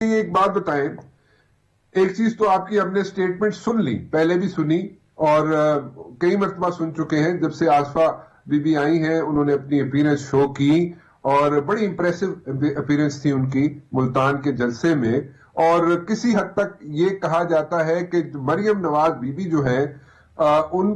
ایک بات بتائیں، ایک چیز تو آپ کی ہم نے سٹیٹمنٹ سن لی، پہلے بھی سنی اور کئی مرتبہ سن چکے ہیں، جب سے آصفہ بی بی آئی ہیں انہوں نے اپنی اپیرنس شو کی اور بڑی امپریسو اپیرنس تھی ان کی ملتان کے جلسے میں، اور کسی حد تک یہ کہا جاتا ہے کہ مریم نواز بی بی جو ہے ان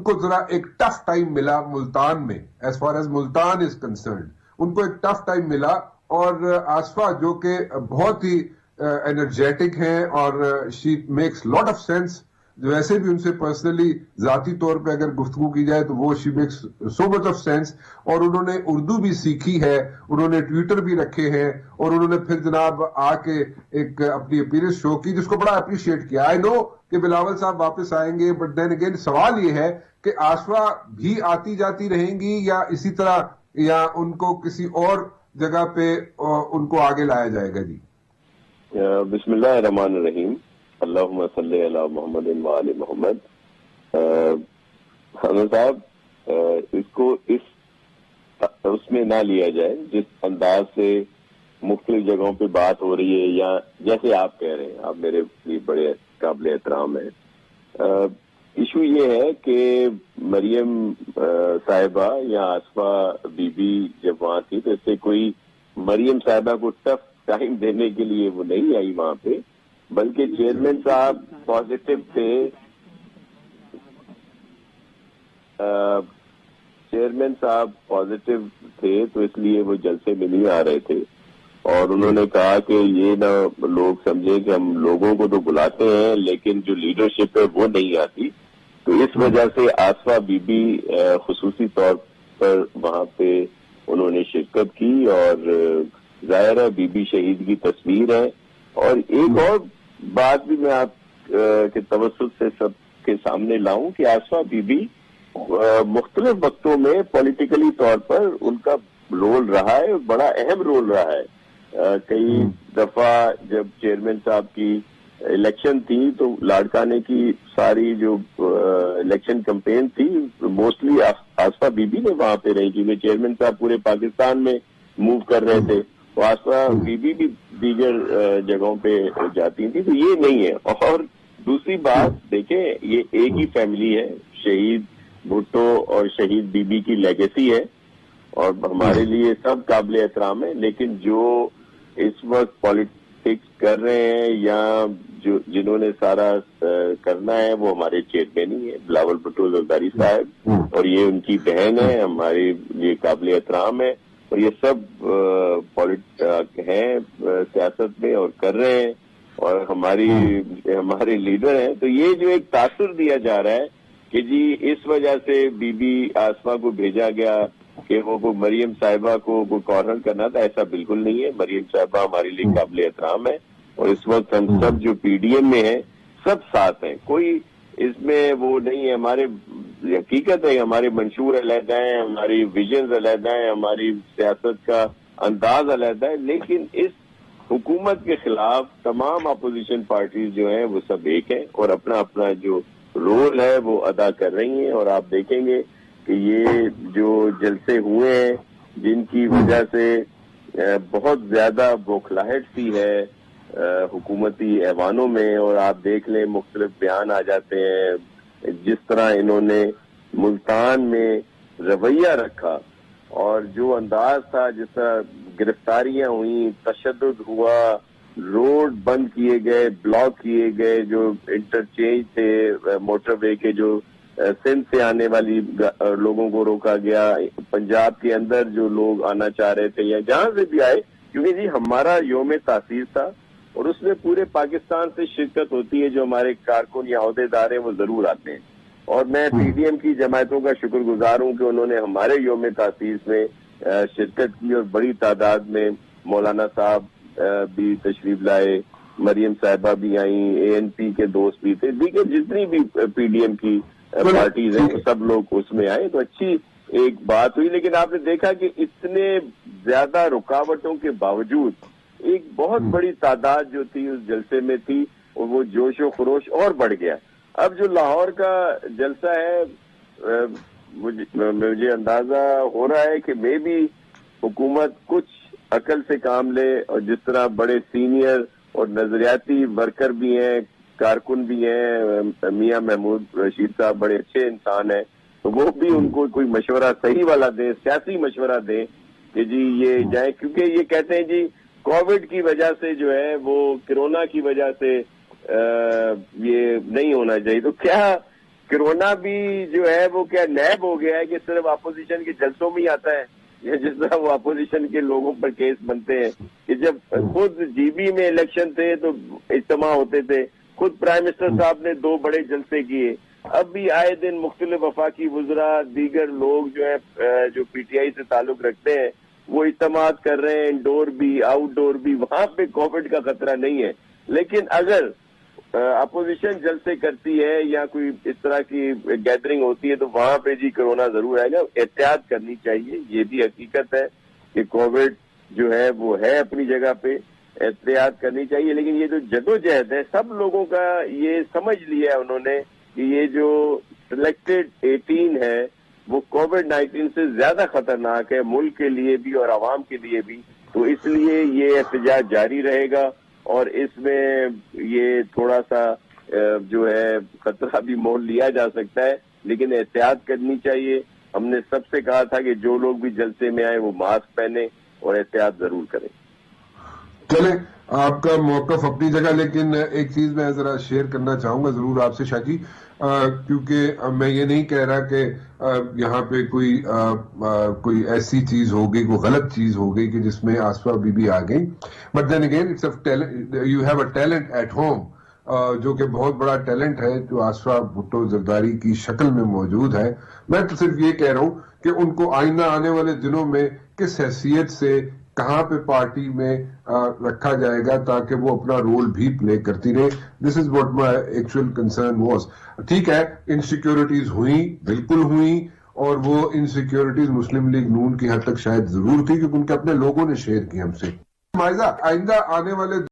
کو ذرا ایک ٹف ٹائم ملا ملتان میں، as far as Multan is concerned ان کو ایک ٹف ٹائم ملا، اور آصفہ جو کہ بہت ہی انرجیٹک ہیں اور she makes lot of sense, جو ایسے بھی ان سے پرسنلی ذاتی طور پہ اگر گفتگو کی جائے تو وہ she makes so much of sense, اور انہوں نے اردو بھی سیکھی ہے، انہوں نے ٹویٹر بھی رکھے ہیں، اور انہوں نے پھر جناب آ کے ایک اپنی اپیرنس شو کی جس کو بڑا اپریشیٹ کیا۔ آئی نو کہ بلاول صاحب واپس آئیں گے، بٹ دین اگین سوال یہ ہے کہ آصفہ بھی آتی جاتی رہیں گی یا اسی طرح، یا ان کو کسی اور جگہ پہ ان کو آگے لایا جائے گا؟ جی بسم اللہ الرحمن الرحیم، اللہم صلی علی محمد و آل محمد۔ حضرت صاحب اس کو اس میں نہ لیا جائے جس انداز سے مختلف جگہوں پہ بات ہو رہی ہے، یا جیسے آپ کہہ رہے ہیں، آپ میرے لیے بڑے قابل احترام ہیں۔ ایشو یہ ہے کہ مریم صاحبہ یا آصفہ بی بی جب وہاں تھی تو اس سے کوئی مریم صاحبہ کو ٹف ٹائم دینے کے لیے وہ نہیں آئی وہاں پہ، بلکہ چیئرمین صاحب پازیٹو تھے، چیئرمین صاحب پازیٹو تھے تو اس لیے وہ جلسے میں نہیں آ رہے تھے، اور انہوں نے کہا کہ یہ نہ لوگ سمجھیں کہ ہم لوگوں کو تو بلاتے ہیں لیکن جو لیڈرشپ ہے وہ نہیں آتی، تو اس وجہ سے آصفہ بی بی خصوصی طور پر وہاں پہ انہوں نے شرکت کی، اور ظاہر ہے بی بی شہید کی تصویر ہے۔ اور ایک اور بات بھی میں آپ کے توسط سے سب کے سامنے لاؤں کہ آصفہ بی بی مختلف وقتوں میں پولیٹیکلی طور پر ان کا رول رہا ہے، بڑا اہم رول رہا ہے۔ کئی دفعہ جب چیئرمین صاحب کی الیکشن تھی تو لاڑکانے کی ساری جو الیکشن کمپین تھی موسٹلی آصفہ بی بی نے وہاں پہ رہی، کیونکہ چیئرمین صاحب پورے پاکستان میں موو کر رہے تھے، تو آصفہ بی بی بھی دیگر جگہوں پہ جاتی تھی، تو یہ نہیں ہے۔ اور دوسری بات دیکھیں، یہ ایک ہی فیملی ہے، شہید بھٹو اور شہید بی بی کی لیگیسی ہے، اور ہمارے لیے سب قابل احترام ہے، لیکن جو اس وقت پالیٹکس کر رہے ہیں یا جنہوں نے سارا کرنا ہے وہ ہمارے چیئرمین ہی ہیں، بلاول بھٹو زرداری صاحب، اور یہ ان کی بہن ہے، ہمارے یہ قابل احترام ہے، اور یہ سب ہیں سیاست میں اور کر رہے ہیں، اور ہمارے لیڈر ہیں۔ تو یہ جو ایک تاثر دیا جا رہا ہے کہ جی اس وجہ سے بی بی آصفہ کو بھیجا گیا کہ وہ مریم صاحبہ کو کارنر کرنا تھا، ایسا بالکل نہیں ہے۔ مریم صاحبہ ہمارے لیے قابل احترام ہے، اور اس وقت ہم سب جو پی ڈی ایم میں ہیں سب ساتھ ہیں، کوئی اس میں وہ نہیں ہے۔ ہمارے حقیقت ہے ہمارے منشور علیحدہ ہیں، ہماری ویژنز علیحدہ ہیں، ہماری سیاست کا انداز علیحدہ ہے، لیکن اس حکومت کے خلاف تمام اپوزیشن پارٹیز جو ہیں وہ سب ایک ہیں اور اپنا اپنا جو رول ہے وہ ادا کر رہی ہیں۔ اور آپ دیکھیں گے کہ یہ جو جلسے ہوئے ہیں جن کی وجہ سے بہت زیادہ بوکھلاہٹ سی ہے حکومتی ایوانوں میں، اور آپ دیکھ لیں مختلف بیان آ جاتے ہیں، جس طرح انہوں نے ملتان میں رویہ رکھا اور جو انداز تھا، جس طرح گرفتاریاں ہوئیں، تشدد ہوا، روڈ بند کیے گئے، بلاک کیے گئے، جو انٹرچینج تھے موٹر وے کے، جو سندھ سے آنے والی لوگوں کو روکا گیا، پنجاب کے اندر جو لوگ آنا چاہ رہے تھے یا جہاں سے بھی آئے، کیونکہ جی ہمارا یوم تاسیس تھا اور اس میں پورے پاکستان سے شرکت ہوتی ہے، جو ہمارے کارکن یا عہدیدار ہیں وہ ضرور آتے ہیں، اور میں پی ڈی ایم کی جماعتوں کا شکر گزار ہوں کہ انہوں نے ہمارے یوم تاسیس میں شرکت کی، اور بڑی تعداد میں مولانا صاحب بھی تشریف لائے، مریم صاحبہ بھی آئیں، اے این پی کے دوست بھی تھے، دیگر جتنی بھی پی ڈی ایم کی پارٹیز ہیں سب لوگ اس میں آئے، تو اچھی ایک بات ہوئی۔ لیکن آپ نے دیکھا کہ اتنے زیادہ رکاوٹوں کے باوجود ایک بہت بڑی تعداد جو تھی اس جلسے میں تھی، اور وہ جوش و خروش اور بڑھ گیا۔ اب جو لاہور کا جلسہ ہے، مجھے اندازہ ہو رہا ہے کہ میں بھی حکومت کچھ عقل سے کام لے، اور جس طرح بڑے سینئر اور نظریاتی ورکر بھی ہیں، کارکن بھی ہیں، میاں محمود رشید صاحب بڑے اچھے انسان ہیں، تو وہ بھی ان کو کوئی مشورہ صحیح والا دیں، سیاسی مشورہ دیں کہ جی یہ جائیں، کیونکہ یہ کہتے ہیں جی کووڈ کی وجہ سے جو ہے وہ کرونا کی وجہ سے یہ نہیں ہونا چاہیے. تو کیا کرونا بھی جو ہے وہ کیا نیب ہو گیا ہے کہ صرف اپوزیشن کے جلسوں میں ہی آتا ہے؟ یا جس طرح وہ اپوزیشن کے لوگوں پر کیس بنتے ہیں کہ جب خود جی بی میں الیکشن تھے تو اجتماع ہوتے تھے، خود پرائم منسٹر صاحب نے 2 بڑے جلسے کیے، اب بھی آئے دن مختلف وفاقی وزراء دیگر لوگ جو ہیں جو پی ٹی آئی سے تعلق رکھتے ہیں وہ اجتماعات کر رہے ہیں، انڈور بھی آؤٹ ڈور بھی، وہاں پہ کووڈ کا خطرہ نہیں ہے. لیکن اگر اپوزیشن جلسے کرتی ہے یا کوئی اس طرح کی گیدرنگ ہوتی ہے تو وہاں پہ جی کرونا ضرور آئے گا. احتیاط کرنی چاہیے، یہ بھی حقیقت ہے کہ کووڈ جو ہے وہ ہے اپنی جگہ پہ، احتیاط کرنی چاہیے. لیکن یہ جو جدوجہد ہے سب لوگوں کا یہ سمجھ لیا ہے انہوں نے کہ یہ جو سلیکٹڈ 18 ہے وہ کووڈ 19 سے زیادہ خطرناک ہے ملک کے لیے بھی اور عوام کے لیے بھی. تو اس لیے یہ احتجاج جاری رہے گا، اور اس میں یہ تھوڑا سا جو ہے خطرہ بھی مول لیا جا سکتا ہے، لیکن احتیاط کرنی چاہیے. ہم نے سب سے کہا تھا کہ جو لوگ بھی جلسے میں آئے وہ ماسک پہنیں اور احتیاط ضرور کریں. چلیں، آپ کا موقف اپنی جگہ، لیکن ایک چیز میں ذرا شیئر کرنا چاہوں گا ضرور آپ سے شاہ جی، کیونکہ میں یہ نہیں کہہ رہا کہ یہاں پہ کوئی ایسی چیز ہو گئی، کوئی غلط چیز ہو گئی کہ جس میں آصفہ بی بی آ گئی. But then again you have a talent at home, جو کہ بہت بڑا ٹیلنٹ ہے جو آصفہ بھٹو زرداری کی شکل میں موجود ہے. میں تو صرف یہ کہہ رہا ہوں کہ ان کو آئندہ آنے والے دنوں میں کس حیثیت سے کہاں پہ پارٹی میں رکھا جائے گا تاکہ وہ اپنا رول بھی پلے کرتی رہے. This is what my actual concern was. ٹھیک ہے، انسیکیورٹیز ہوئیں، بالکل ہوئیں، اور وہ انسیکیورٹیز مسلم لیگ نون کی حد تک شاید ضرور تھی کیونکہ ان کے اپنے لوگوں نے شیئر کی ہم سے. آئندہ آنے والے